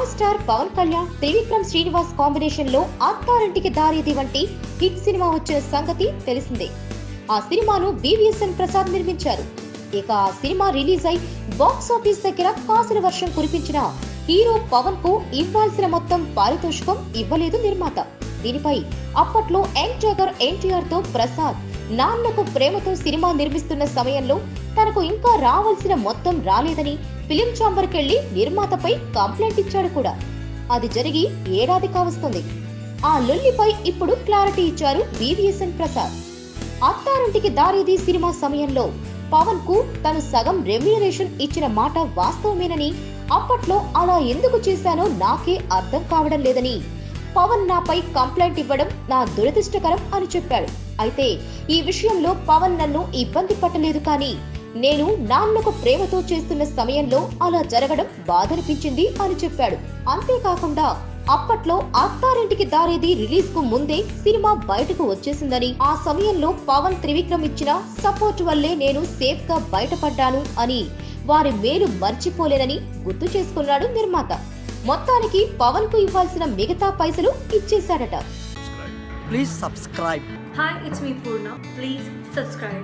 Power star Pawan Kalyan, Trivikram Srinivas combination లో అత్తారింటికి దారేది వంటి hit cinema వచ్చిన సంగతి తెలిసిందే. ఆ సినిమాను BVSN ప్రసాద్ నిర్మించారు. ఇక ఆ సినిమా రిలీజ్ అయి బాక్స్ ఆఫీస్ దగ్గర కాసుల వర్షం కురిపించిన హీరో పవన్ కు ఇవ్వాల్సిన మొత్తం పారితోషికం ఇవ్వలేదు నిర్మాత. దీనిపై అప్పట్లో యంగ్ టైగర్ NTR తో ప్రసాద్ నాన్నకు ప్రేమతో సినిమా నిర్మిస్తున్న సమయంలో తనకు ఇంకా రావాల్సిన మొత్తం రాలేదని ఫిలిం ఛాంబర్ కెళ్లి నిర్మాతపై కంప్లైంట్ ఇచ్చాడు కూడా. అది జరిగి ఏడాది కావస్తుంది. ఆ లొల్లిపై ఇప్పుడు క్లారిటీ ఇచ్చారు BVSN ప్రసాద్. అత్తారింటికి దారేది సినిమా సమయంలో పవన్ కు తను సగం రెమ్యూనరేషన్ ఇచ్చిన మాట వాస్తవమేనని, అప్పట్లో అలా ఎందుకు చేశానో నాకే అర్థం కావడం లేదని, పవన్ నాపై కంప్లైంట్ ఇవ్వడం నా దురదృష్టకరం అని చెప్పాడు. అయితే ఈ విషయంలో పవన్ నన్ను ఇబ్బంది పట్టలేదు, కానీ నేను నాన్నకు ప్రేమతో చేస్తున్న సమయంలో అలా జరగడం బాధనిపించింది అని చెప్పాడు. అంతేకాకుండా అప్పట్లో అత్తారింటికి దారేది రిలీజ్ కు ముందే సినిమా బయటకు వచ్చేసిందని, ఆ సమయంలో పవన్ త్రివిక్రమ్ ఇచ్చిన సపోర్ట్ వల్లే నేను సేఫ్ గా బయటపడ్డాను అని, వారి మేలు మర్చిపోలేనని గుర్తు చేసుకున్నాడు నిర్మాత. మొత్తానికి పవన్ కు ఇవ్వాల్సిన మిగతా పైసలు ఇచ్చేశాడట. Please subscribe. Hi, it's me Purna. Please subscribe.